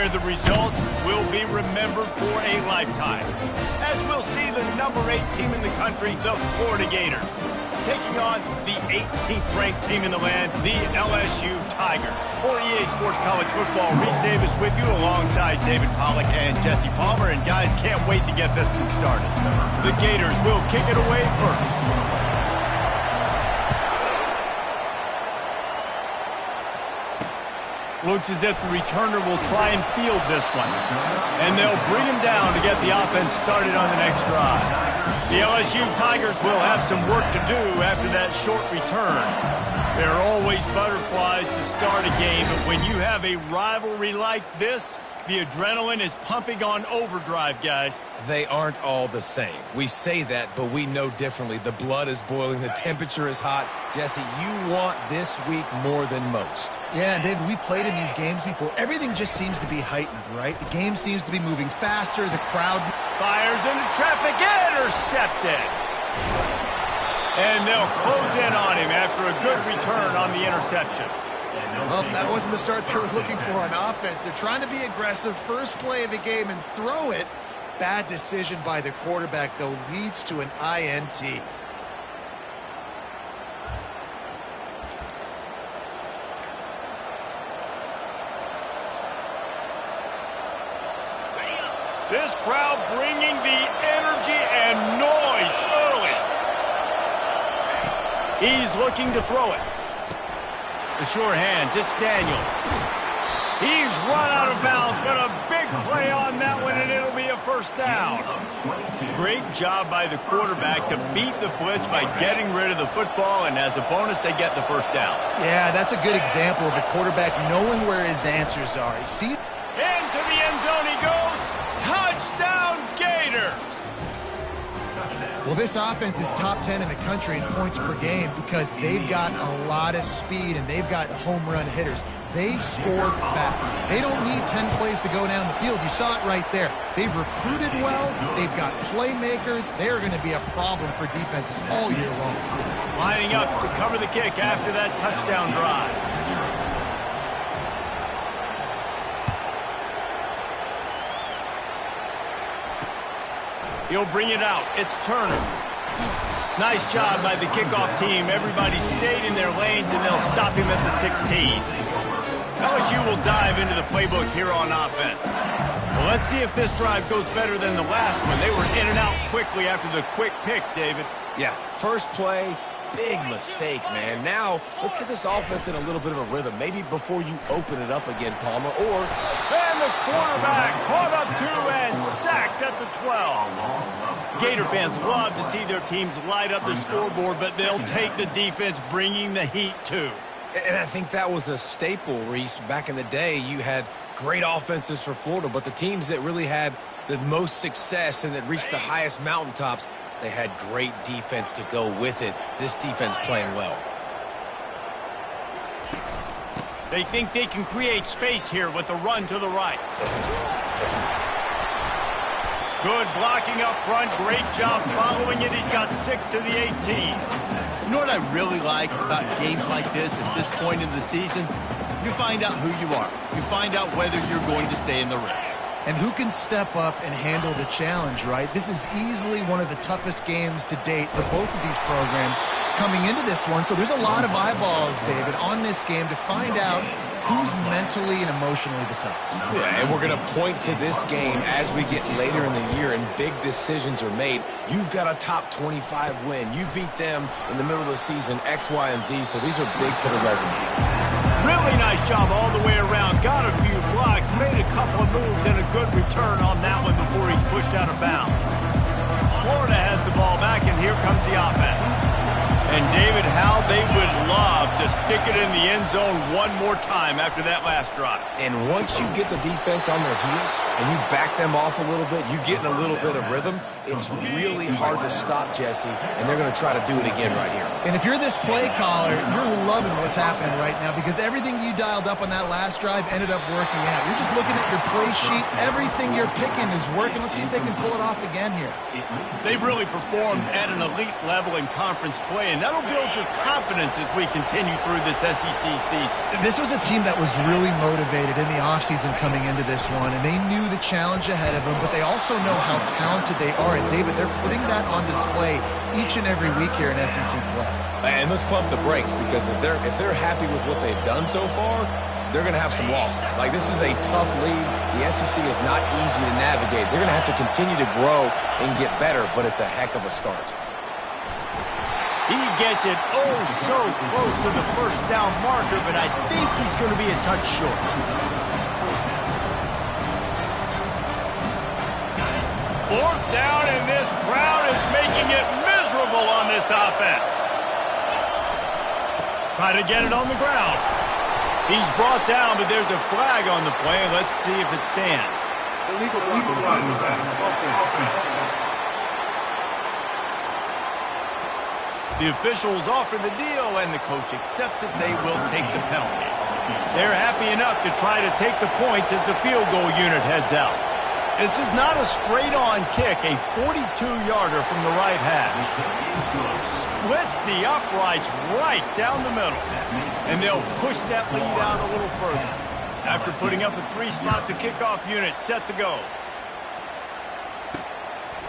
where the results will be remembered for a lifetime. As we'll see the number 8 team in the country, the Florida Gators, taking on the 18th ranked team in the land, the LSU Tigers. For EA Sports College Football, Reese Davis with you alongside David Pollack and Jesse Palmer. And guys, can't wait to get this one started. The Gators will kick it away first. Looks as if the returner will try and field this one. And they'll bring him down to get the offense started on the next drive. The LSU Tigers will have some work to do after that short return. There are always butterflies to start a game, but when you have a rivalry like this, the adrenaline is pumping on overdrive, guys. They aren't all the same. We say that, but we know differently. The blood is boiling. The temperature is hot. Jesse, you want this week more than most. Yeah, David, we played in these games before. Everything just seems to be heightened, right? The game seems to be moving faster. The crowd fires into traffic, intercepted. And they'll close in on him after a good return on the interception. Well, that wasn't the start they were looking for on offense. They're trying to be aggressive. First play of the game and throw it. Bad decision by the quarterback, though, leads to an INT. This crowd bringing the energy and noise early. He's looking to throw it. The sure hands, it's Daniels. He's run out of bounds, but a big play on that one, and it'll be a first down. Great job by the quarterback to beat the blitz by getting rid of the football, and as a bonus, they get the first down. Yeah, that's a good example of a quarterback knowing where his answers are. You see? Into the end zone he goes. Touchdown, Gators! Well, this offense is top 10 in the country in points per game because they've got a lot of speed and they've got home run hitters. They score fast. They don't need 10 plays to go down the field. You saw it right there. They've recruited well. They've got playmakers. They're going to be a problem for defenses all year long. Lining up to cover the kick after that touchdown drive. He'll bring it out. It's Turner. Nice job by the kickoff team. Everybody stayed in their lanes, and they'll stop him at the 16. LSU will dive into the playbook here on offense. Well, let's see if this drive goes better than the last one. They were in and out quickly after the quick pick, David. Yeah, first play, big mistake, man. Now, let's get this offense in a little bit of a rhythm. Maybe before you open it up again, Palmer, or... And the quarterback caught up to and sacked at the 12. Gator fans love to see their teams light up the scoreboard, but they'll take the defense bringing the heat, too. And I think that was a staple, Reese. Back in the day, you had great offenses for Florida, but the teams that really had the most success and that reached the highest mountaintops, they had great defense to go with it. This defense playing well. They think they can create space here with a run to the right. Good blocking up front. Great job following it. He's got 6 to the 18. You know what I really like about games like this at this point in the season? You find out who you are. You find out whether you're going to stay in the race. And who can step up and handle the challenge, right? This is easily one of the toughest games to date for both of these programs coming into this one. So there's a lot of eyeballs, David, on this game to find out who's mentally and emotionally the toughest. Yeah, and we're going to point to this game as we get later in the year and big decisions are made. You've got a top 25 win. You beat them in the middle of the season, X, Y, and Z, so these are big for the resume. Really nice job all the way around. Got a few blocks, made a couple of moves, and a good return on that one before he's pushed out of bounds. Florida has the ball back, and here comes the offense. And, David, how they would love to stick it in the end zone one more time after that last drive. And once you get the defense on their heels and you back them off a little bit, you get in a little bit of rhythm, it's really hard to stop, Jesse, and they're going to try to do it again right here. And if you're this play caller, you're loving what's happening right now because everything you dialed up on that last drive ended up working out. You're just looking at your play sheet. Everything you're picking is working. Let's see if they can pull it off again here. They've really performed at an elite level in conference play, and that'll build your confidence as we continue through this SEC season. This was a team that was really motivated in the offseason coming into this one, and they knew the challenge ahead of them, but they also know how talented they are. And, David, they're putting that on display each and every week here in SEC play. And let's pump the brakes because if they're happy with what they've done so far, they're going to have some losses. Like, this is a tough league. The SEC is not easy to navigate. They're going to have to continue to grow and get better, but it's a heck of a start. He gets it oh so close to the first down marker, but I think he's going to be a touch short. Fourth down, and this crowd is making it miserable on this offense. Try to get it on the ground. He's brought down, but there's a flag on the play. Let's see if it stands. Illegal block. The officials offer the deal, and the coach accepts it. They will take the penalty. They're happy enough to try to take the points as the field goal unit heads out. This is not a straight-on kick, a 42-yarder from the right hash. Splits the uprights right down the middle, and they'll push that lead out a little further. After putting up a 3-spot, the kickoff unit set to go.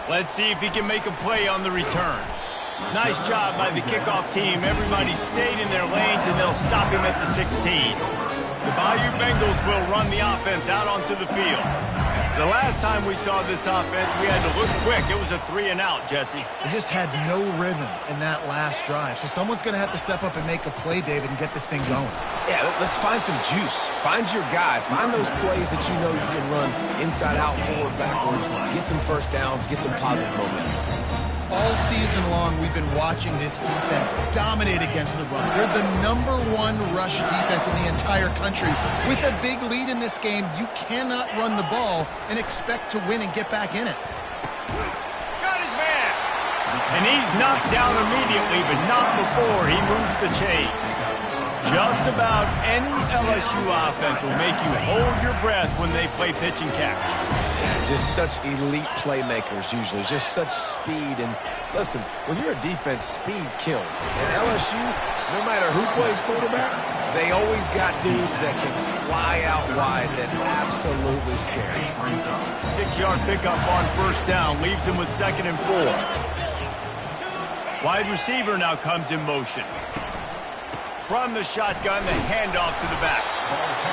Let's see if he can make a play on the return. Nice job by the kickoff team. Everybody stayed in their lanes, and they'll stop him at the 16. The Bayou Bengals will run the offense out onto the field. The last time we saw this offense, we had to look quick. It was a 3-and-out, Jesse. They just had no rhythm in that last drive. So someone's going to have to step up and make a play, David, and get this thing going. Yeah, let's find some juice. Find your guy. Find those plays that you know you can run inside out, forward, backwards. Get some first downs. Get some positive momentum. All season long, we've been watching this defense dominate against the run. They're the #1 rush defense in the entire country. With a big lead in this game, you cannot run the ball and expect to win and get back in it. Got his man. And he's knocked down immediately, but not before he moves the chains. Just about any LSU offense will make you hold your breath when they play pitch and catch. Just such elite playmakers usually, just such speed. And listen, when you're a defense, speed kills. And LSU, no matter who plays quarterback, they always got dudes that can fly out wide that absolutely scary. 6-yard pickup on first down leaves him with 2nd and 4. Wide receiver now comes in motion. From the shotgun, the handoff to the back.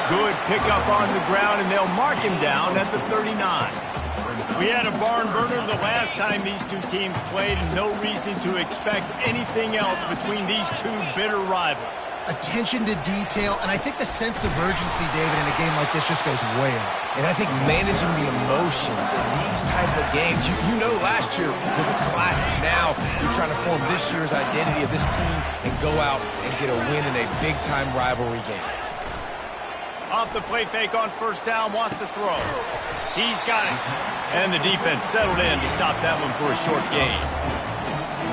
Good pickup on the ground, and they'll mark him down at the 39. We had a barn burner the last time these two teams played, and no reason to expect anything else between these two bitter rivals. Attention to detail, and I think the sense of urgency, David, in a game like this just goes way up. And I think managing the emotions in these type of games, you know last year was a classic. Now you're trying to form this year's identity of this team and go out and get a win in a big-time rivalry game. Off the play fake on first down, wants to throw. He's got it. And the defense settled in to stop that one for a short gain.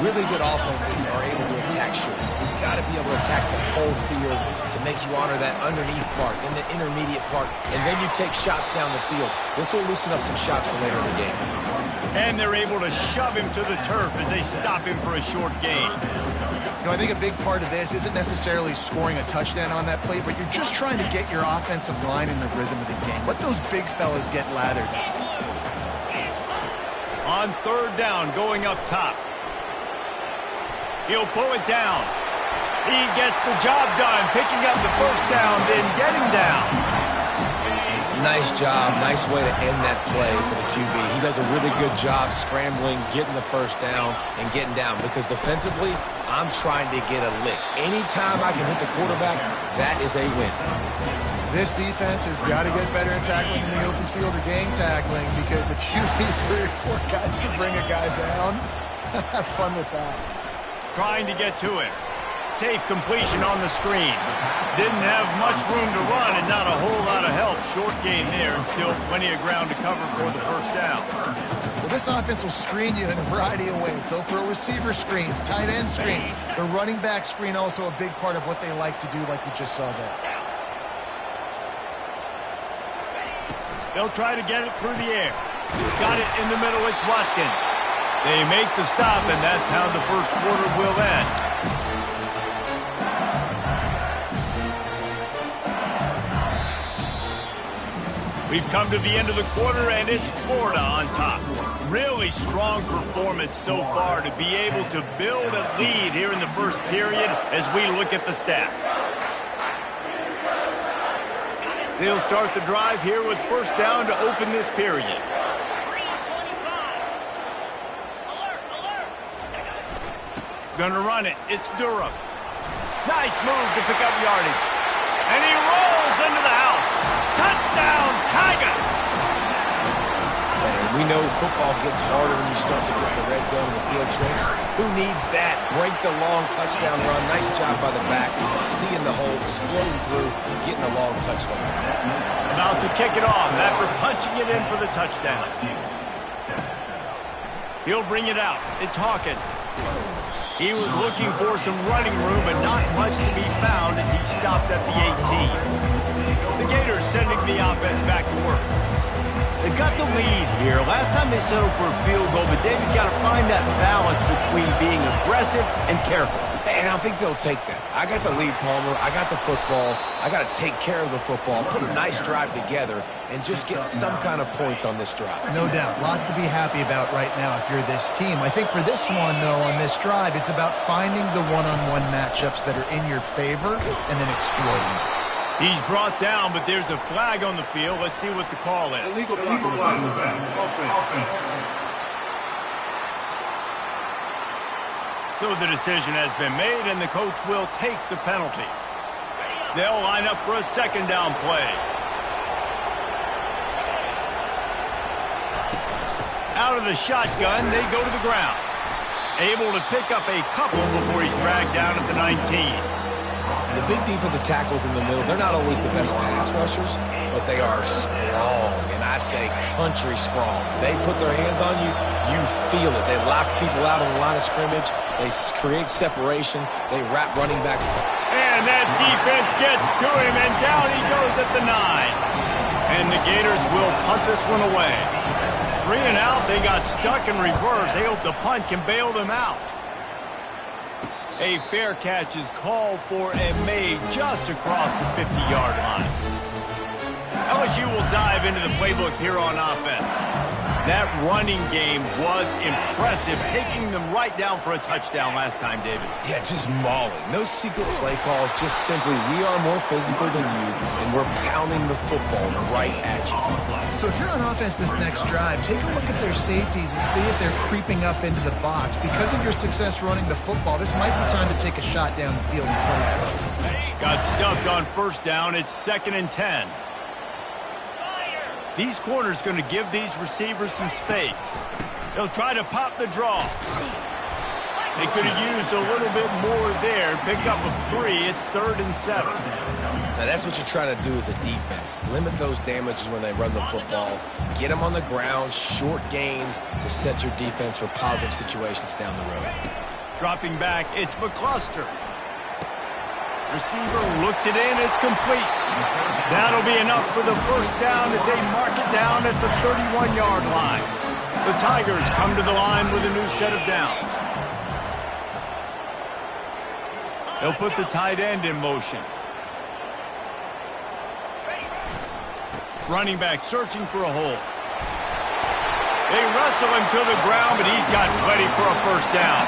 Really good offenses are able to attack short. You've got to be able to attack the whole field to make you honor that underneath part and the intermediate part, and then you take shots down the field. This will loosen up some shots for later in the game. And they're able to shove him to the turf as they stop him for a short gain. You know, I think a big part of this isn't necessarily scoring a touchdown on that play, but you're just trying to get your offensive line in the rhythm of the game. Let those big fellas get lathered. On third down, going up top. He'll pull it down. He gets the job done, picking up the first down, then getting down. Nice job. Nice way to end that play for the QB. He does a really good job scrambling, getting the first down, and getting down. Because defensively, I'm trying to get a lick. Anytime I can hit the quarterback, that is a win. This defense has got to get better at tackling in the open field or game tackling, because if you need 3 or 4 guys to bring a guy down, have fun with that. Trying to get to it. safe completion on the screen. Didn't have much room to run and not a whole lot of help. Short gain there and still plenty of ground to cover for the first down. Well, this offense will screen you in a variety of ways. They'll throw receiver screens, tight end screens. The running back screen also a big part of what they like to do, like you just saw there. They'll try to get it through the air. Got it in the middle. It's Watkins. They make the stop, and that's how the first quarter will end. We've come to the end of the quarter, and it's Florida on top. Really strong performance so far to be able to build a lead here in the first period as we look at the stats. They'll start the drive here with first down to open this period. Gonna run it. It's Durham. Nice move to pick up yardage. And he rolls into the house. Touchdown, Tigers! And we know football gets harder when you start to get the red zone and the field tricks. Who needs that? Break the long touchdown run. Nice job by the back. Seeing the hole, exploding through, getting a long touchdown. About to kick it off after punching it in for the touchdown. He'll bring it out. It's Hawkins. He was looking for some running room, but not much to be found as he stopped at the 18. The Gators sending the offense back to work. They've got the lead here. Last time they settled for a field goal, but David got to find that balance between being aggressive and careful. And I think they'll take that. I got the lead, Palmer. I got the football. I got to take care of the football, put a nice drive together, and just get some kind of points on this drive. No doubt. Lots to be happy about right now if you're this team. I think for this one, though, on this drive, it's about finding the one-on-one matchups that are in your favor and then exploiting them. He's brought down, but there's a flag on the field. Let's see what the call is. Illegal block. Offense. So the decision has been made, and the coach will take the penalty. They'll line up for a second down play. Out of the shotgun, they go to the ground. Able to pick up a couple before he's dragged down at the 19. The big defensive tackles in the middle, they're not always the best pass rushers, but they are strong, and I say country strong. They put their hands on you, you feel it. They lock people out on the line of scrimmage. They create separation. They wrap running backs. And that defense gets to him, and down he goes at the 9. And the Gators will punt this one away. 3 and out, they got stuck in reverse. They hope the punt can bail them out. A fair catch is called for and made just across the 50-yard line. LSU will dive into the playbook here on offense. That running game was impressive, taking them right down for a touchdown last time, David. Yeah, just mauling. No secret play calls, just simply we are more physical than you, and we're pounding the football right at you. So if you're on offense this next drive, take a look at their safeties and see if they're creeping up into the box. Because of your success running the football, this might be time to take a shot down the field and play. Got stuffed on first down. It's 2nd and 10. These corners going to give these receivers some space. They'll try to pop the draw. They could have used a little bit more there. Pick up a 3. It's 3rd and 7. Now, that's what you're trying to do as a defense. Limit those damages when they run the football. Get them on the ground, short gains to set your defense for positive situations down the road. Dropping back, it's McCluster. Receiver looks it in. It's complete. That'll be enough for the first down as they mark it down at the 31-yard line. The Tigers come to the line with a new set of downs. They'll put the tight end in motion. Running back searching for a hole. They wrestle him to the ground, but he's got plenty for a first down.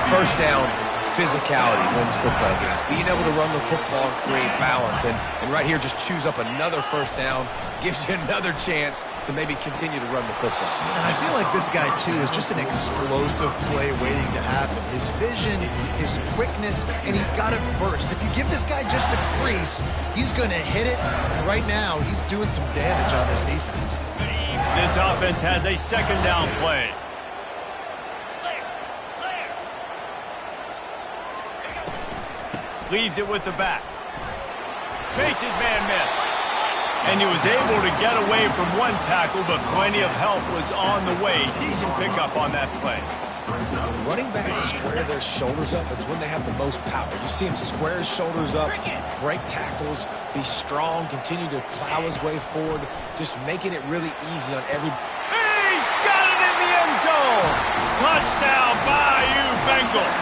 First down, physicality wins football games. Being able to run the football and create balance. And right here, just choose up another first down. Gives you another chance to maybe continue to run the football. And I feel like this guy, too, is just an explosive play waiting to happen. His vision, his quickness, and he's got a burst. If you give this guy just a crease, he's going to hit it. And right now, he's doing some damage on this defense. This offense has a second down play. Leaves it with the back. Makes his man miss. And he was able to get away from one tackle, but plenty of help was on the way. Decent pickup on that play. Running backs square their shoulders up. It's when they have the most power. You see him square his shoulders up, break tackles, be strong, continue to plow his way forward, just making it really easy on every... He's got it in the end zone! Touchdown, Bayou Bengals!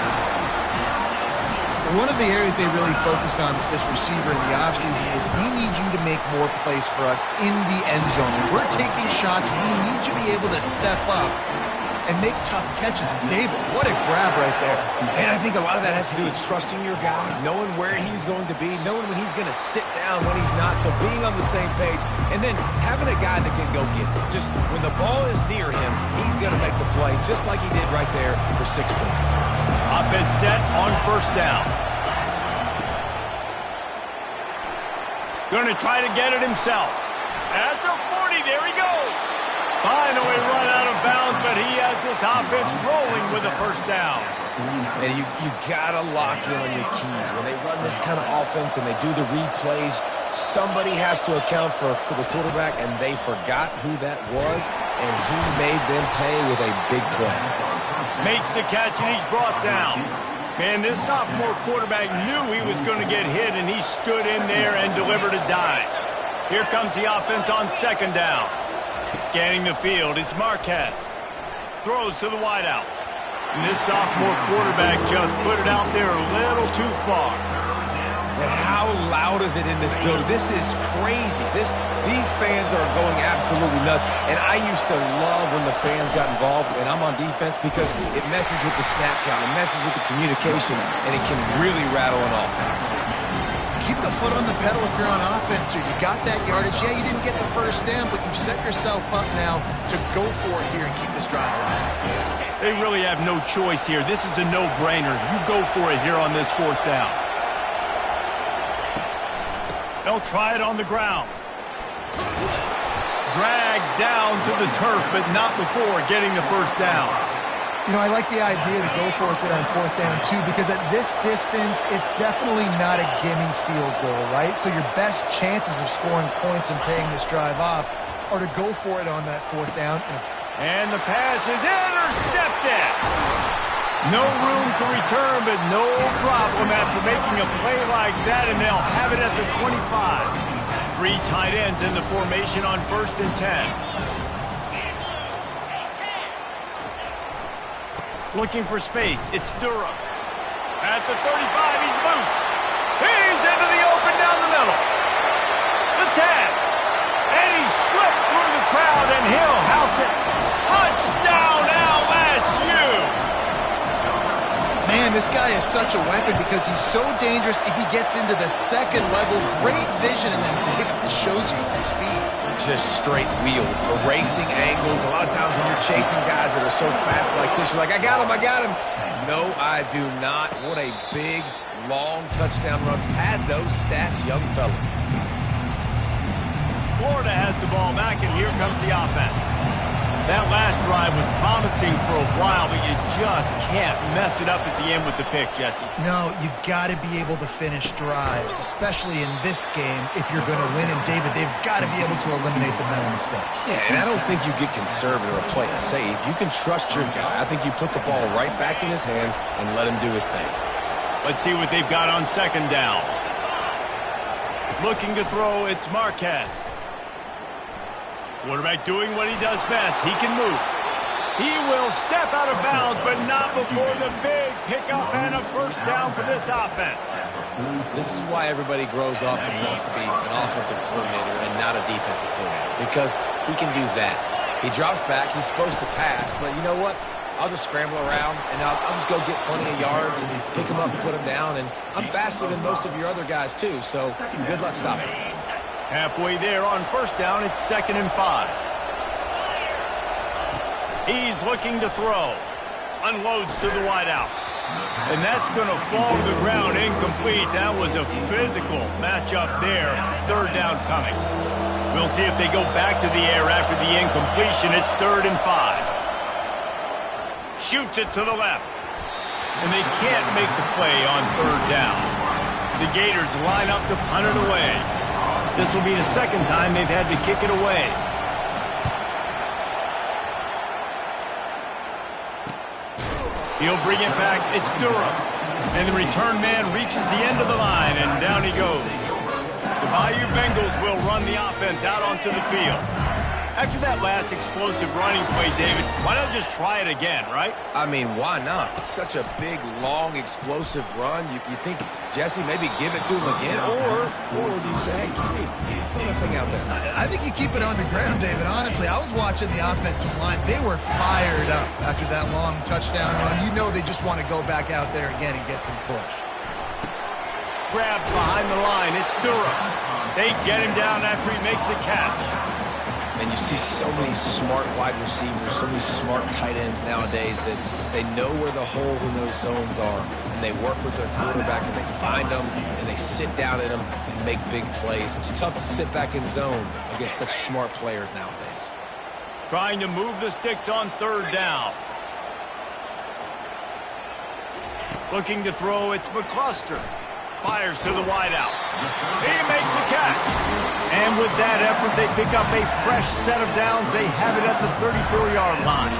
One of the areas they really focused on with this receiver in the offseason was we need you to make more plays for us in the end zone. When we're taking shots, we need you to be able to step up and make tough catches. David, what a grab right there. And I think a lot of that has to do with trusting your guy, knowing where he's going to be, knowing when he's going to sit down, when he's not, so being on the same page, and then having a guy that can go get it. Just when the ball is near him, he's going to make the play, just like he did right there for 6 points. Offense set on first down. Going to try to get it himself. At the 40, there he goes. Finally run out of bounds, but he has this offense rolling with a first down. And you got to lock in on your keys. When they run this kind of offense and they do the replays, somebody has to account for the quarterback, and they forgot who that was, and he made them pay with a big play. Makes the catch, and he's brought down. Man, this sophomore quarterback knew he was going to get hit, and he stood in there and delivered a dime. Here comes the offense on second down. Scanning the field, it's Marquez. Throws to the wideout. And this sophomore quarterback just put it out there a little too far. And how loud is it in this building? This is crazy. These fans are going absolutely nuts. And I used to love when the fans got involved, and I'm on defense, because it messes with the snap count, it messes with the communication, and it can really rattle an offense. Keep the foot on the pedal if you're on offense here. You got that yardage. Yeah, you didn't get the first down, but you've set yourself up now to go for it here and keep this drive alive. They really have no choice here. This is a no-brainer. You go for it here on this fourth down. They'll try it on the ground. Dragged down to the turf, but not before getting the first down. You know, I like the idea to go for it there on fourth down, too, because at this distance, it's definitely not a gimme field goal, right? So your best chances of scoring points and paying this drive off are to go for it on that fourth down. And the pass is intercepted. No room to return, but no problem after making a play like that, and they'll have it at the 25. 3 tight ends in the formation on 1st and 10. Looking for space. It's Durham. At the 35, he's loose. He's into the open down the middle. The 10. And he slipped through the crowd, and he'll house it. Touchdown, LSU! Man, this guy is such a weapon because he's so dangerous if he gets into the second level. Great vision, and then David shows you his speed. Just straight wheels, erasing angles. A lot of times when you're chasing guys that are so fast like this, you're like, I got him, I got him. No, I do not. What a big, long touchdown run. Pad those stats, young fella. Florida has the ball back, and here comes the offense. That last drive was promising for a while, but you just can't mess it up at the end with the pick, Jesse. No, you got to be able to finish drives, especially in this game if you're going to win. And, David, they've got to be able to eliminate the mental mistakes. Yeah, and I don't think you get conservative or play it safe. You can trust your guy. I think you put the ball right back in his hands and let him do his thing. Let's see what they've got on second down. Looking to throw, it's Marquez. Quarterback doing what he does best. He can move. He will step out of bounds, but not before the big pickup and a first down for this offense. This is why everybody grows up and wants to be an offensive coordinator and not a defensive coordinator, because he can do that. He drops back. He's supposed to pass, but you know what? I'll just scramble around, and I'll just go get plenty of yards and pick him up and put him down, and I'm faster than most of your other guys, too, so good luck stopping him. Halfway there on first down, it's 2nd and 5. He's looking to throw. Unloads to the wideout. And that's going to fall to the ground incomplete. That was a physical matchup there. 3rd down coming. We'll see if they go back to the air after the incompletion. It's 3rd and 5. Shoots it to the left. And they can't make the play on 3rd down. The Gators line up to punt it away. This will be the second time they've had to kick it away. He'll bring it back. It's Durham. And the return man reaches the end of the line, and down he goes. The Bayou Bengals will run the offense out onto the field. After that last explosive running play, David, why not just try it again, right? I mean, why not? Such a big, long, explosive run. You think, Jesse, maybe give it to him again? Or do you say, hey, throw that thing out there? I think you keep it on the ground, David. Honestly, I was watching the offensive line. They were fired up after that long touchdown run. You know they just want to go back out there again and get some push. Grabbed behind the line. It's Durham. They get him down after he makes a catch. And you see so many smart wide receivers, so many smart tight ends nowadays that they know where the holes in those zones are, and they work with their quarterback, and they find them, and they sit down in them and make big plays. It's tough to sit back in zone against such smart players nowadays. Trying to move the sticks on third down. Looking to throw, it's McCluster. Fires to the wideout. He makes a catch. And with that effort, they pick up a fresh set of downs. They have it at the 34-yard line.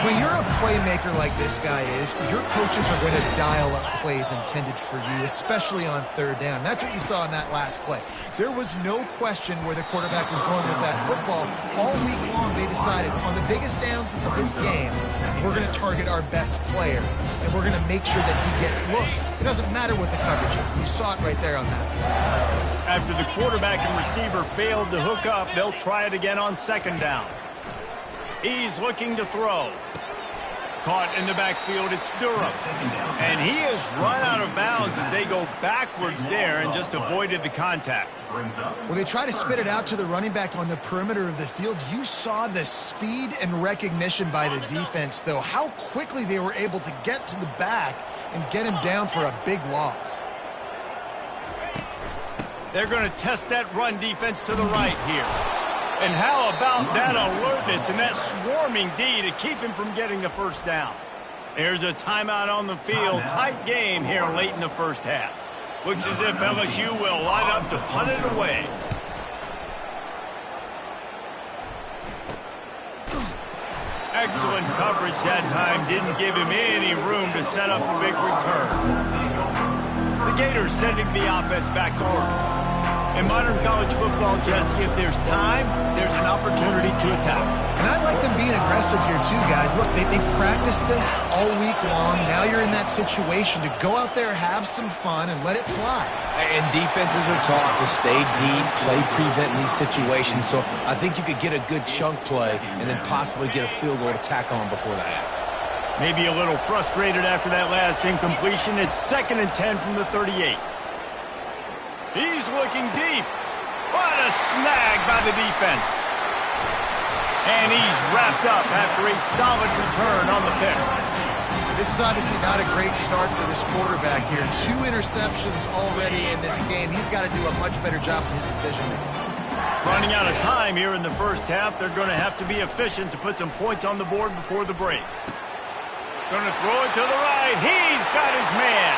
When you're a playmaker like this guy is, your coaches are going to dial up plays intended for you, especially on third down. That's what you saw in that last play. There was no question where the quarterback was going with that football. All week long, they decided on the biggest downs of this game, we're going to target our best player, and we're going to make sure that he gets looks. It doesn't matter what the coverage is. You saw it right there on that. After the quarterback and receiver failed to hook up, they'll try it again on second down. He's looking to throw. Caught in the backfield, it's Durham. And he has run out of bounds as they go backwards there and just avoided the contact. Well, they try to spit it out to the running back on the perimeter of the field. You saw the speed and recognition by the defense, though, how quickly they were able to get to the back and get him down for a big loss. They're going to test that run defense to the right here. And how about that alertness and that swarming D to keep him from getting the first down? There's a timeout on the field. Tight game here late in the first half. Looks as if LSU will line up to punt it away. Excellent coverage that time. Didn't give him any room to set up a big return. The Gators sending the offense back to work. In modern college football, Jesse, if there's time, there's an opportunity to attack. And I like them being aggressive here too, guys. Look, they practiced this all week long. Now you're in that situation to go out there, have some fun, and let it fly. And defenses are taught to stay deep, play prevent in these situations. So I think you could get a good chunk play and then possibly get a field goal to tack on before the half. Maybe a little frustrated after that last incompletion. It's 2nd and 10 from the 38. He's looking deep. What a snag by the defense. And he's wrapped up after a solid return on the pick. This is obviously not a great start for this quarterback here. 2 interceptions already in this game. He's got to do a much better job with his decision-making. Running out of time here in the first half. They're going to have to be efficient to put some points on the board before the break. Going to throw it to the right. He's got his man.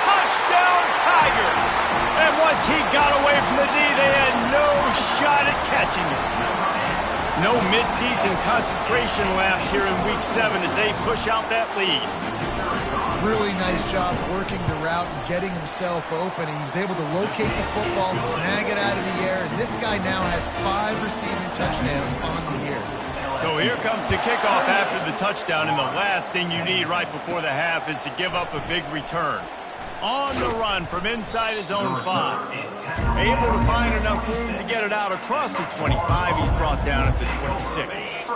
Touchdown, Tigers! And once he got away from the D, they had no shot at catching him. No midseason concentration laps here in Week 7 as they push out that lead. Really nice job working the route and getting himself open. And he was able to locate the football, snag it out of the air, and this guy now has 5 receiving touchdowns on the year. So here comes the kickoff after the touchdown, and the last thing you need right before the half is to give up a big return. On the run from inside his own 5. Able to find enough room to get it out across the 25. He's brought down at the 26.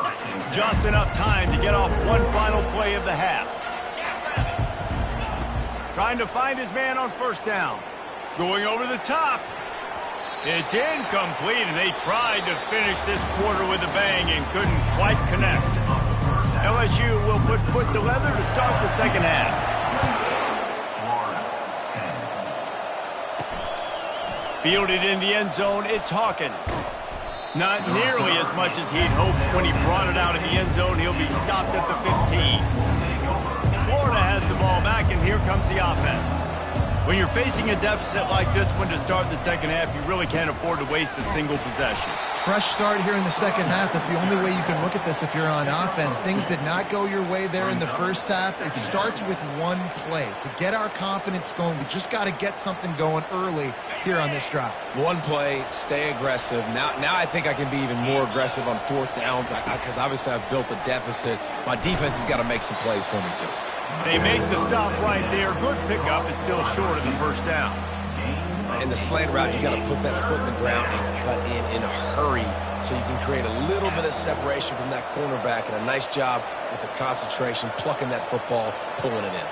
Just enough time to get off one final play of the half. Trying to find his man on first down. Going over the top. It's incomplete, and they tried to finish this quarter with a bang and couldn't quite connect. LSU will put foot to leather to start the second half. Fielded in the end zone, it's Hawkins. Not nearly as much as he'd hoped when he brought it out in the end zone. He'll be stopped at the 15. Florida has the ball back, and here comes the offense. When you're facing a deficit like this one to start the second half, you really can't afford to waste a single possession. Fresh start here in the second half. That's the only way you can look at this if you're on offense. Things did not go your way there in the first half. It starts with one play. To get our confidence going, we just got to get something going early here on this drive. One play, stay aggressive. Now I think I can be even more aggressive on fourth downs because obviously I've built a deficit. My defense has got to make some plays for me too. They make the stop right there. Good pickup. It's still short of the first down. In the slant route, you got to put that foot in the ground and cut in a hurry so you can create a little bit of separation from that cornerback, and a nice job with the concentration, plucking that football, pulling it in.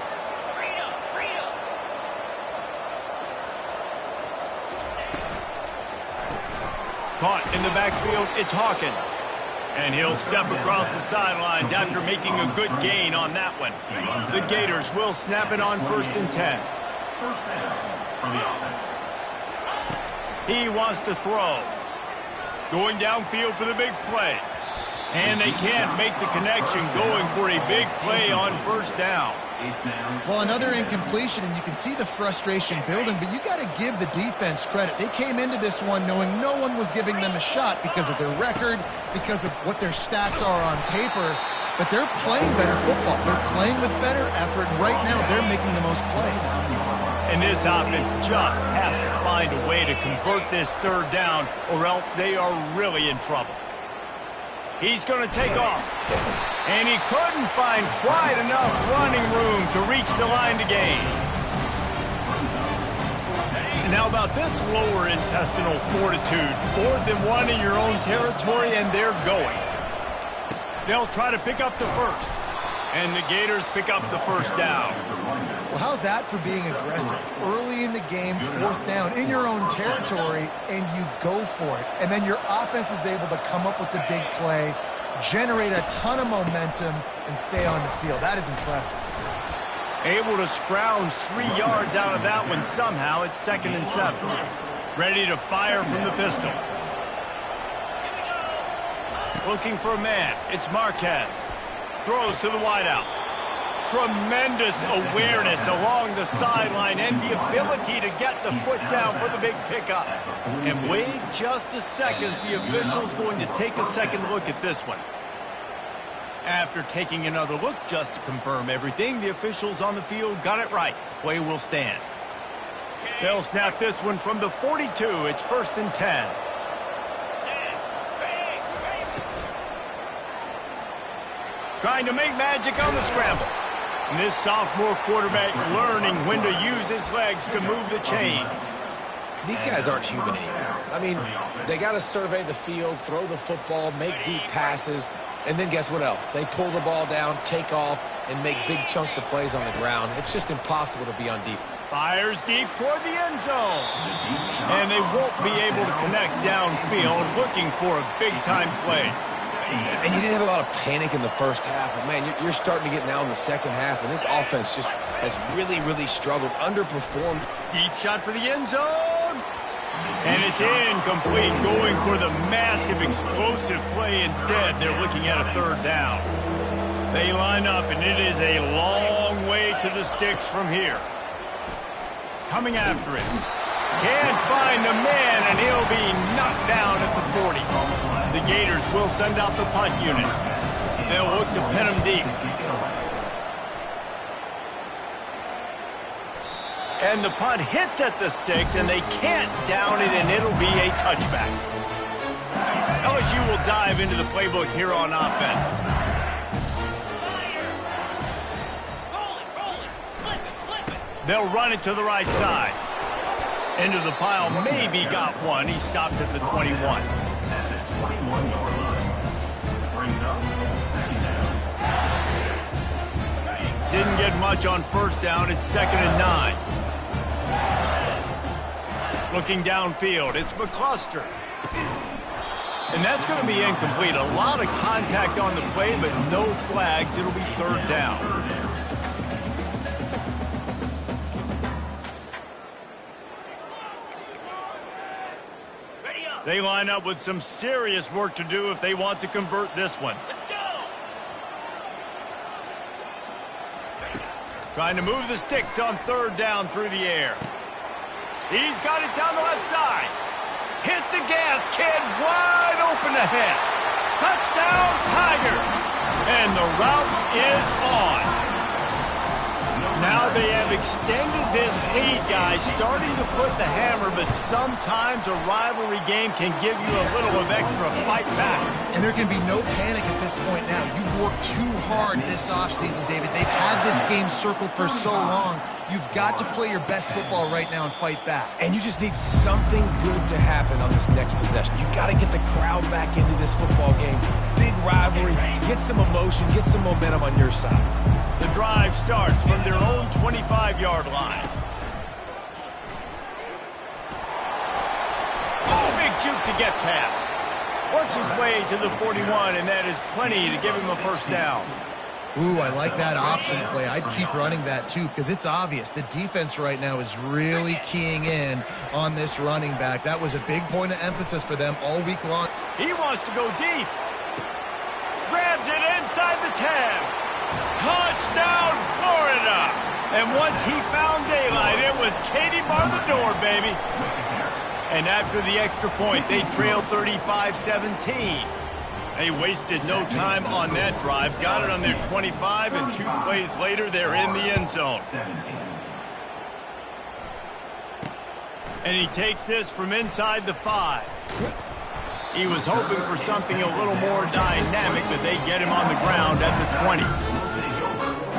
Caught in the backfield, it's Hawkins. And he'll step across the sidelines after making a good gain on that one. The Gators will snap it on 1st and 10. First down for the offense. He wants to throw. Going downfield for the big play. And they can't make the connection, going for a big play on 1st down. Well, another incompletion, and you can see the frustration building, but you got to give the defense credit. They came into this one knowing no one was giving them a shot because of their record, because of what their stats are on paper, but they're playing better football. They're playing with better effort, and right now they're making the most plays. And this offense just has to find a way to convert this 3rd down, or else they are really in trouble. He's going to take off. And he couldn't find quite enough running room to reach the line to gain. And how about this lower intestinal fortitude? 4th and 1 in your own territory, and they're going. They'll try to pick up the first. And the Gators pick up the 1st down. Well, how's that for being aggressive? Early in the game, 4th down in your own territory, and you go for it. And then your offense is able to come up with the big play, generate a ton of momentum, and stay on the field. That is impressive. Able to scrounge 3 yards out of that one somehow. It's 2nd and 7. Ready to fire from the pistol. Looking for a man. It's Marquez. Throws to the wideout. Tremendous awareness along the sideline and the ability to get the foot down for the big pickup. And wait just a second. The official's going to take a second look at this one. After taking another look just to confirm everything, the officials on the field got it right. The play will stand. They'll snap this one from the 42. It's 1st and 10. Trying to make magic on the scramble. And this sophomore quarterback learning when to use his legs to move the chains. These guys aren't human anymore. I mean, they got to survey the field, throw the football, make deep passes, and then guess what else? They pull the ball down, take off, and make big chunks of plays on the ground. It's just impossible to be on defense. Fires deep toward the end zone. And they won't be able to connect downfield, looking for a big-time play. And you didn't have a lot of panic in the first half. But, man, you're starting to get now in the second half, and this offense just has really, really struggled, underperformed. Deep shot for the end zone. And it's incomplete, going for the massive explosive play instead. They're looking at a 3rd down. They line up, and it is a long way to the sticks from here. Coming after it. Can't find the man, and he'll be knocked down at the 40. The Gators will send out the punt unit. They'll look to pin him deep. And the punt hits at the 6, and they can't down it, and it'll be a touchback. LSU will dive into the playbook here on offense. They'll run it to the right side. Into the pile, maybe got one. He stopped at the 21. At the 21-yard line. Brings up 2nd down. Didn't get much on 1st down. It's 2nd and 9. Looking downfield, it's McCluster. And that's going to be incomplete. A lot of contact on the play, but no flags. It'll be 3rd down. They line up with some serious work to do if they want to convert this one. Let's go! Trying to move the sticks on third down through the air. He's got it down the left side. Hit the gas, kid, wide open ahead. Touchdown, Tigers. And the route is on. Now they have extended this lead, guys, starting to put the hammer, but sometimes a rivalry game can give you a little of extra fight back. And there can be no panic at this point now. You've worked too hard this offseason, David. They've had this game circled for so long. You've got to play your best football right now and fight back. And you just need something good to happen on this next possession. You got to get the crowd back into this football game. Big rivalry, get some emotion, get some momentum on your side. The drive starts from their own 25-yard line. Oh, big juke to get past. Works his way to the 41, and that is plenty to give him a first down. Ooh, I like that option play. I'd keep running that, too, because it's obvious. The defense right now is really keying in on this running back. That was a big point of emphasis for them all week long. He wants to go deep. Grabs it inside the 10. Touchdown, Florida! And once he found daylight, it was Katie bar the door, baby. And after the extra point, they trailed 35-17. They wasted no time on that drive, got it on their 25, and 2 plays later, they're in the end zone. And he takes this from inside the 5. He was hoping for something a little more dynamic, but they get him on the ground at the 20.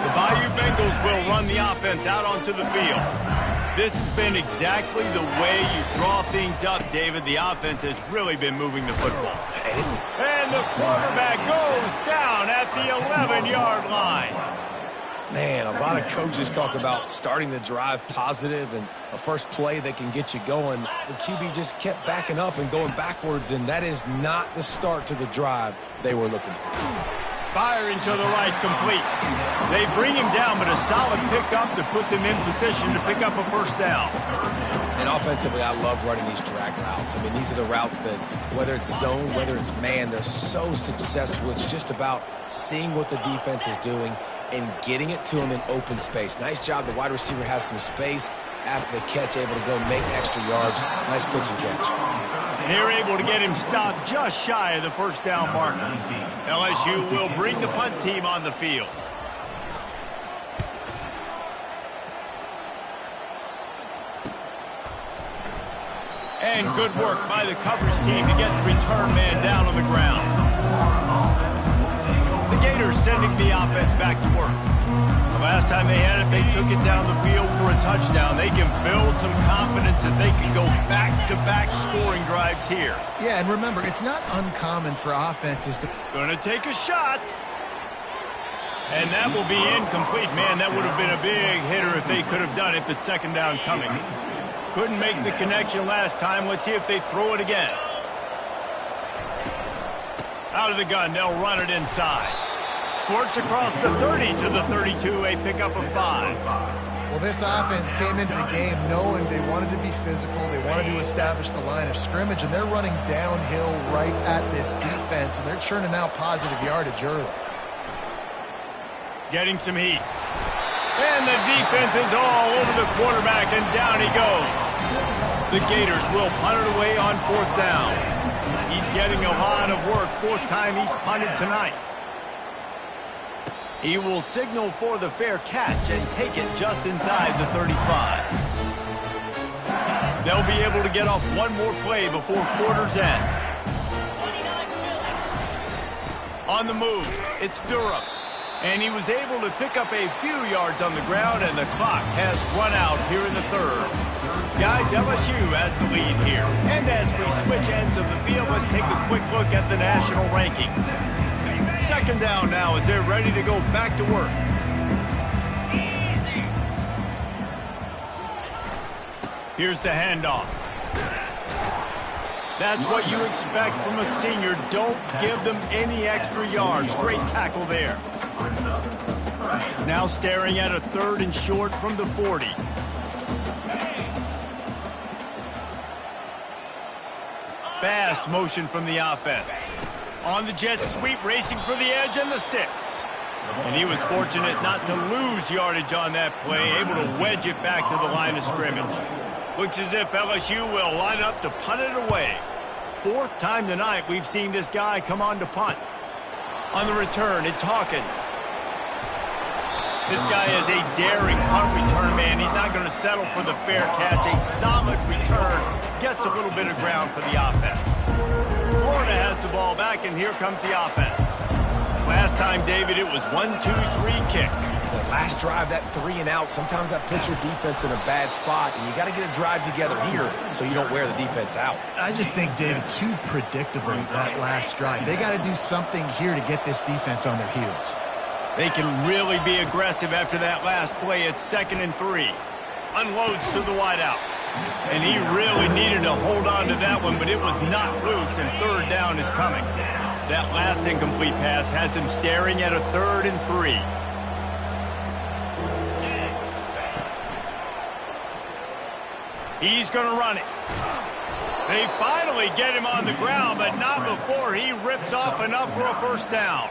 The Bayou Bengals will run the offense out onto the field. This has been exactly the way you draw things up, David. The offense has really been moving the football. And the quarterback goes down at the 11-yard line. Man, a lot of coaches talk about starting the drive positive and a first play that can get you going. The QB just kept backing up and going backwards, and that is not the start to the drive they were looking for. Firing to the right, complete. They bring him down, but a solid pickup to put them in position to pick up a first down. And offensively, I love running these drag routes. I mean, these are the routes that, whether it's zone, whether it's man, they're so successful. It's just about seeing what the defense is doing and getting it to him in open space. Nice job. The wide receiver has some space after the catch, able to go make extra yards. Nice pitch and catch. They're able to get him stopped just shy of the first down marker. LSU will bring the punt team on the field. And good work by the coverage team to get the return man down on the ground. The Gators sending the offense back to work. The last time they had it, they took it down the field for a touchdown. They can build some confidence that they can go back-to-back scoring drives here. Yeah, and remember, it's not uncommon for offenses to... Gonna take a shot. And that will be incomplete. Man, that would have been a big hitter if they could have done it, but second down coming. Couldn't make the connection last time. Let's see if they throw it again. Out of the gun, they'll run it inside. Squirts across the 30 to the 32, a pickup of 5. Well, this offense came into the game knowing they wanted to be physical, they wanted to establish the line of scrimmage, and they're running downhill right at this defense, and they're churning out positive yardage early. Getting some heat. And the defense is all over the quarterback, and down he goes. The Gators will punt it away on 4th down. He's getting a lot of work, 4th time he's punted tonight. He will signal for the fair catch and take it just inside the 35. They'll be able to get off one more play before quarter's end. On the move, it's Durham. And he was able to pick up a few yards on the ground, and the clock has run out here in the 3rd. Guys, LSU has the lead here. And as we switch ends of the field, let's take a quick look at the national rankings. Second down now as they're ready to go back to work. Here's the handoff. That's what you expect from a senior. Don't give them any extra yards. Great tackle there. Now staring at a 3rd and short from the 40. Fast motion from the offense. On the jet sweep, racing for the edge and the sticks. And he was fortunate not to lose yardage on that play, able to wedge it back to the line of scrimmage. Looks as if LSU will line up to punt it away. Fourth time tonight we've seen this guy come on to punt. On the return, it's Hawkins. This guy is a daring punt return man. He's not going to settle for the fair catch. A solid return gets a little bit of ground for the offense. Florida has the ball back, and here comes the offense. Last time, David, it was 1-2-3 kick. The last drive, that 3 and out, sometimes that puts your defense in a bad spot, and you got to get a drive together here so you don't wear the defense out. I just think, David, too predictable, that last drive. They got to do something here to get this defense on their heels. They can really be aggressive after that last play. It's 2nd and 3. Unloads to the wideout. And he really needed to hold on to that one, but it was not loose, and 3rd down is coming. That last incomplete pass has him staring at a 3rd and 3. He's going to run it. They finally get him on the ground, but not before he rips off enough for a 1st down.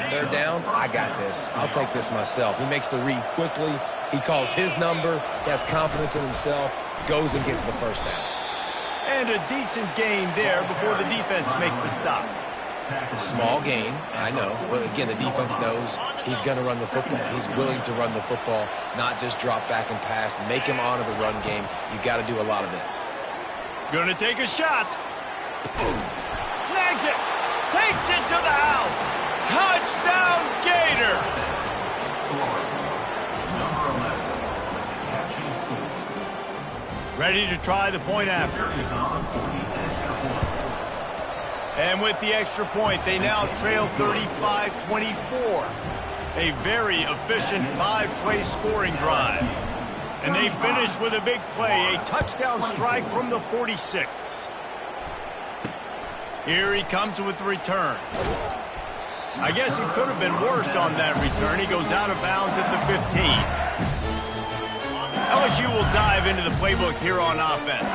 3rd down, I got this. I'll take this myself. He makes the read quickly. He calls his number. He has confidence in himself. Goes and gets the 1st down. And a decent gain there before the defense makes the stop. Small gain, I know. But again, the defense knows he's going to run the football. He's willing to run the football, not just drop back and pass. Make him honor the run game. You got to do a lot of this. Gonna take a shot. Snags it. Takes it to the house. Touchdown, Gator. Ready to try the point after. And with the extra point, they now trail 35-24. A very efficient 5-play scoring drive. And they finish with a big play, a touchdown strike from the 46. Here he comes with the return. I guess it could have been worse on that return. He goes out of bounds at the 15. LSU will dive into the playbook here on offense.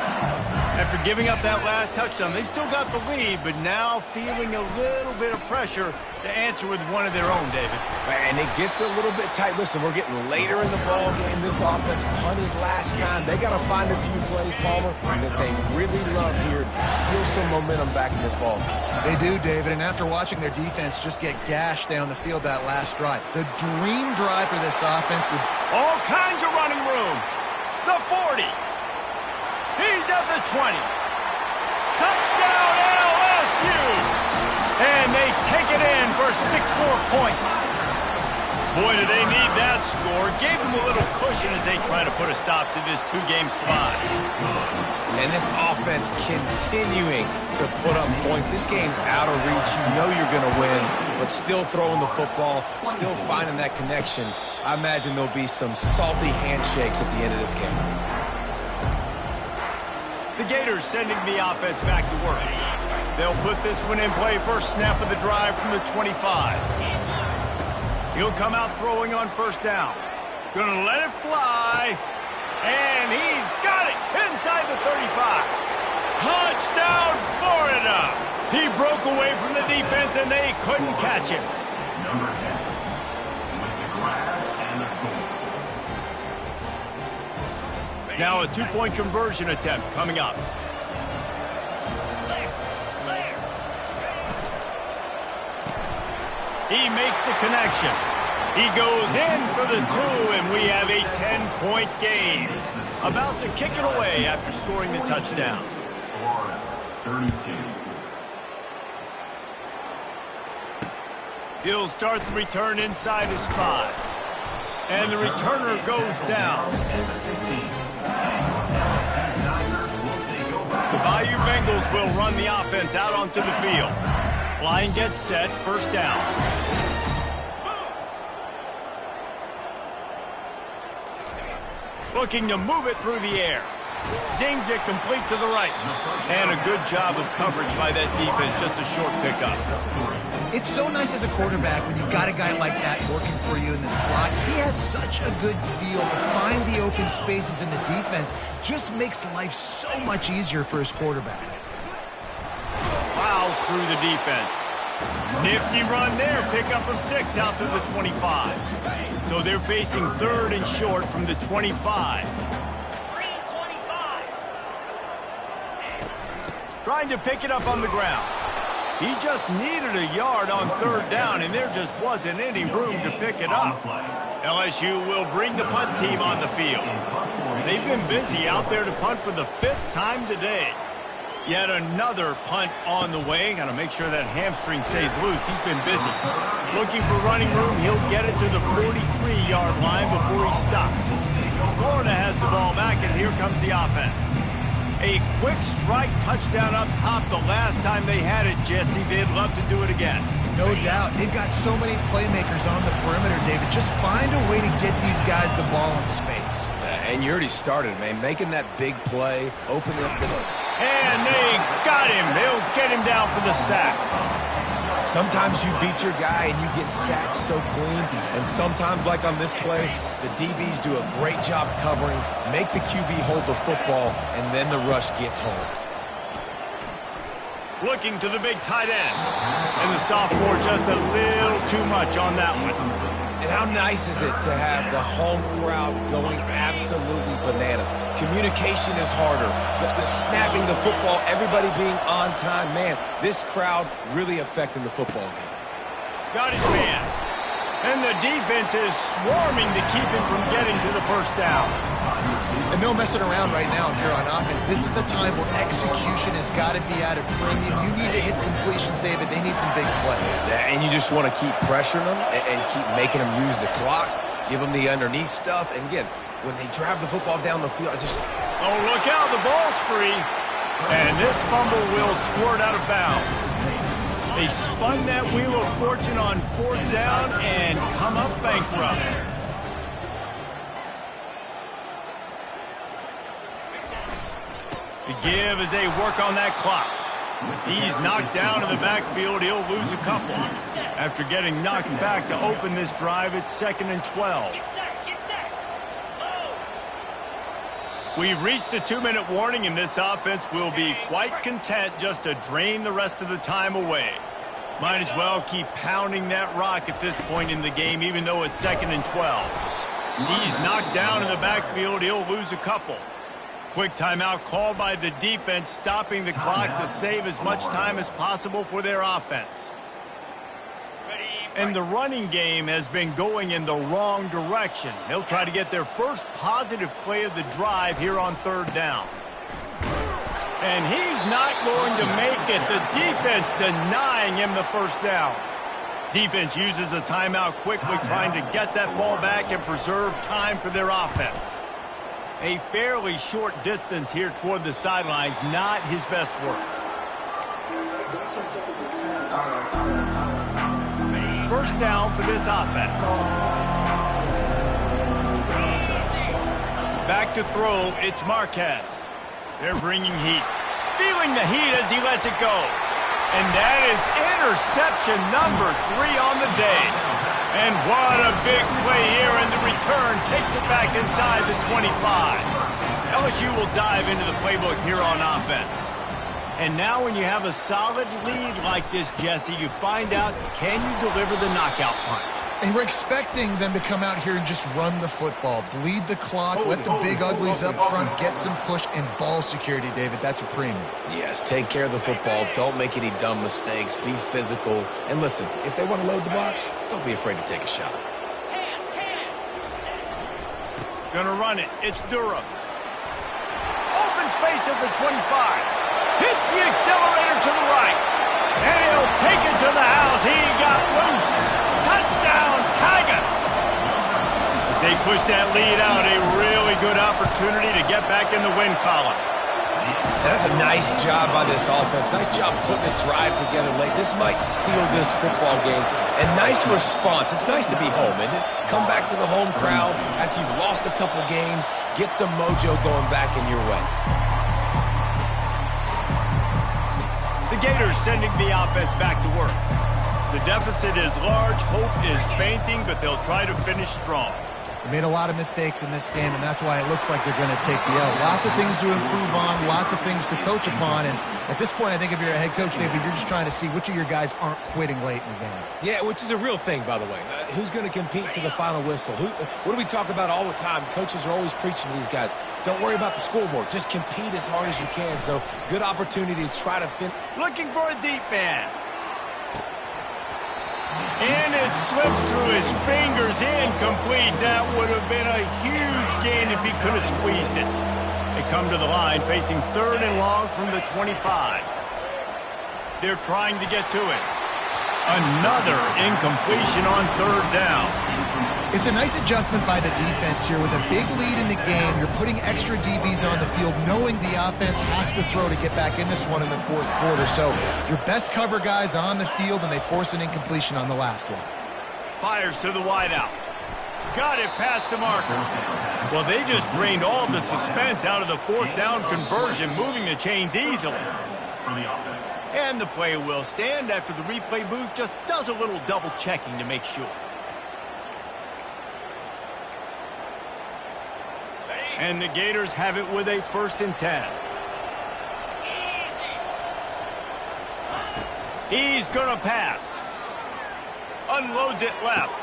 After giving up that last touchdown, they still got the lead, but now feeling a little bit of pressure to answer with one of their own, David. And it gets a little bit tight. Listen, we're getting later in the ball game. This offense punted last time. They got to find a few plays, Palmer, that they really love here. Steal some momentum back in this ball game. They do, David, and after watching their defense just get gashed down the field that last drive, the dream drive for this offense would... All kinds of running room. The 40. He's at the 20. Touchdown, LSU! And they take it in for 6 more points. Boy, do they need that score. Gave them a little cushion as they try to put a stop to this 2-game slide. And this offense continuing to put up points. This game's out of reach. You know you're going to win, but still throwing the football, still finding that connection. I imagine there'll be some salty handshakes at the end of this game. The Gators sending the offense back to work. They'll put this one in play. First snap of the drive from the 25. He'll come out throwing on 1st down. Gonna let it fly. And he's got it inside the 35. Touchdown, Florida! He broke away from the defense and they couldn't catch him. Number 10, with the grab and the score. Now a 2-point conversion attempt coming up. He makes the connection. He goes in for the 2, and we have a 10-point game. About to kick it away after scoring the touchdown. Florida, 32. He'll start the return inside his 5. And the returner goes down. The Bayou Bengals will run the offense out onto the field. Line gets set, 1st down. Looking to move it through the air. Zings it complete to the right. And a good job of coverage by that defense, just a short pickup. It's so nice as a quarterback when you've got a guy like that working for you in the slot. He has such a good feel to find the open spaces in the defense. Just makes life so much easier for his quarterback. Plows through the defense. Nifty run there, pickup of 6 out to the 25. So they're facing 3rd and short from the 25. Trying to pick it up on the ground. He just needed a yard on 3rd down, and there just wasn't any room to pick it up. LSU will bring the punt team on the field. They've been busy out there to punt for the 5th time today. Yet another punt on the way. Got to make sure that hamstring stays loose. He's been busy. Looking for running room. He'll get it to the 43-yard line before he stops. Florida has the ball back, and here comes the offense. A quick strike touchdown up top the last time they had it, Jesse. They'd love to do it again. No doubt. They've got so many playmakers on the perimeter, David. Just find a way to get these guys the ball in space. And you already started, man. Making that big play, opening up the... And they got him. They'll get him down for the sack. Sometimes you beat your guy and you get sacked so clean. And sometimes, like on this play, the DBs do a great job covering, make the QB hold the football, and then the rush gets home. Looking to the big tight end. And the sophomore just a little too much on that one. And how nice is it to have the home crowd going absolutely bananas? Communication is harder. The snapping the football, everybody being on time. Man, this crowd really affecting the football game. Got his man. And the defense is swarming to keep him from getting to the 1st down. And no messing around right now if you're on offense. This is the time where execution has got to be at a premium. You need to hit completions, David. They need some big plays. And you just want to keep pressuring them and keep making them use the clock, give them the underneath stuff. And again, when they drive the football down the field, Oh, look out. The ball's free. And this fumble will squirt out of bounds. They spun that wheel of fortune on 4th down and come up bankrupt. The give as they work on that clock. He's knocked down in the backfield. He'll lose a couple. After getting knocked back to open this drive, it's 2nd and 12. We've reached the 2-minute warning, and this offense will be quite content just to drain the rest of the time away. Might as well keep pounding that rock at this point in the game, even though it's 2nd and 12. He's knocked down in the backfield. He'll lose a couple. Quick timeout called by the defense, stopping the clock to save as much time as possible for their offense. And the running game has been going in the wrong direction. They'll try to get their first positive play of the drive here on 3rd down. And he's not going to make it. The defense denying him the 1st down. Defense uses a timeout quickly, trying to get that ball back and preserve time for their offense. A fairly short distance here toward the sidelines, not his best work. 1st down for this offense. Back to throw, it's Marquez. They're bringing heat. Feeling the heat as he lets it go. And that is interception number 3 on the day. And what a big play here, and the return takes it back inside the 25. LSU will dive into the playbook here on offense. And now when you have a solid lead like this, Jesse, you find out, can you deliver the knockout punch? And we're expecting them to come out here and just run the football, bleed the clock, let the big uglies up front, get some push and ball security, David. That's a premium. Yes, take care of the football. Don't make any dumb mistakes. Be physical. And listen, if they want to load the box, don't be afraid to take a shot. Gonna run it. It's Durham. Open space at the 25. Hits the accelerator to the right. And he'll take it to the house. He got loose. Touchdown, Tigers. As they push that lead out, a really good opportunity to get back in the win column. That's a nice job by this offense. Nice job putting the drive together late. This might seal this football game. And nice response. It's nice to be home, isn't it? Come back to the home crowd after you've lost a couple games. Get some mojo going back in your way. The Gators sending the offense back to work. The deficit is large, hope is fainting, but they'll try to finish strong. They made a lot of mistakes in this game, and that's why it looks like they're going to take the L. Lots of things to improve on, lots of things to coach upon, and at this point, I think if you're a head coach, David, you're just trying to see which of your guys aren't quitting late in the game. Yeah, which is a real thing, by the way. Who's going to compete to the final whistle? What do we talk about all the time? Coaches are always preaching to these guys. Don't worry about the scoreboard. Just compete as hard as you can. So, good opportunity to try to finish. Looking for a deep man. And it slips through his fingers, incomplete. That would have been a huge gain if he could have squeezed it. They come to the line facing 3rd and long from the 25. They're trying to get to it. Another incompletion on 3rd down. It's a nice adjustment by the defense here. With a big lead in the game, you're putting extra DBs on the field, knowing the offense has to throw to get back in this one in the 4th quarter. So your best cover guys on the field, and they force an incompletion on the last one. Fires to the wideout. Got it past the marker. Well, they just drained all the suspense out of the 4th down conversion, moving the chains easily. And the play will stand after the replay booth just does a little double checking to make sure. And the Gators have it with a 1st and 10. He's going to pass. Unloads it left.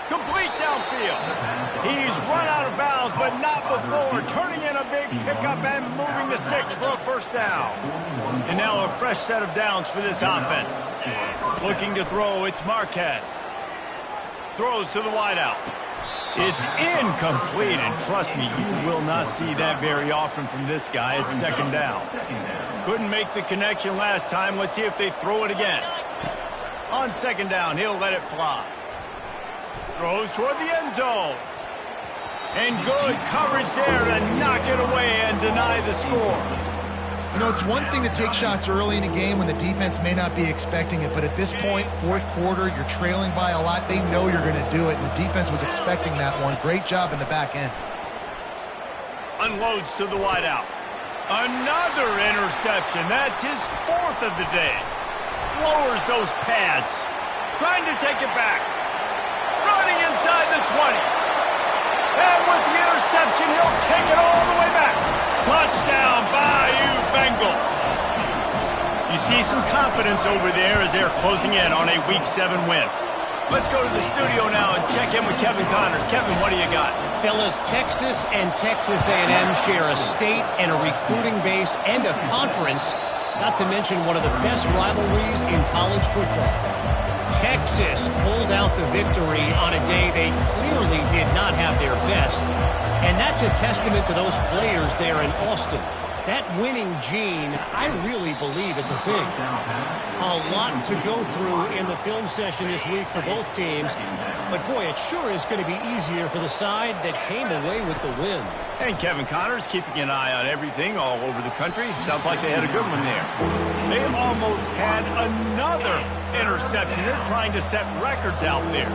Complete downfield. He's run out of bounds, but not before. Turning in a big pickup and moving the sticks for a 1st down. And now a fresh set of downs for this offense. Looking to throw, it's Marquez. Throws to the wideout. It's incomplete, and trust me, you will not see that very often from this guy. It's 2nd down. Couldn't make the connection last time. Let's see if they throw it again. On 2nd down, he'll let it fly. Throws toward the end zone. And good coverage there to knock it away and deny the score. You know, it's one thing to take shots early in a game when the defense may not be expecting it, but at this point, 4th quarter, you're trailing by a lot. They know you're going to do it, and the defense was expecting that one. Great job in the back end. Unloads to the wideout. Another interception. That's his 4th of the day. Lowers those pads. Trying to take it back. Running inside the 20. And with the interception, he'll take it all the way back. Touchdown, Bayou Bengals. You see some confidence over there as they're closing in on a Week 7 win. Let's go to the studio now and check in with Kevin Connors. Kevin, what do you got? Fellas, Texas and Texas A&M share a state and a recruiting base and a conference, not to mention one of the best rivalries in college football. Texas pulled out the victory on a day they clearly did not have their best, and that's a testament to those players there in Austin. That winning gene, I really believe it's a thing. A lot to go through in the film session this week for both teams, but boy, it sure is going to be easier for the side that came away with the win. And Kevin Connors keeping an eye on everything all over the country. Sounds like they had a good one there. They almost had another interception. They're trying to set records out there.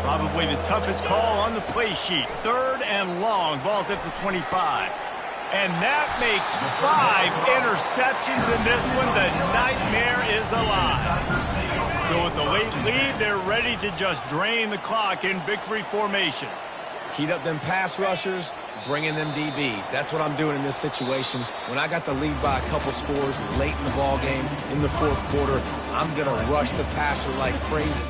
Probably the toughest call on the play sheet. 3rd and long. Ball's at the 25. And that makes 5 interceptions in this one. The nightmare is alive. So with the late lead, they're ready to just drain the clock in victory formation. Heat up them pass rushers, bring in them DBs. That's what I'm doing in this situation. When I got the lead by a couple scores late in the ball game, in the 4th quarter, I'm going to rush the passer like crazy.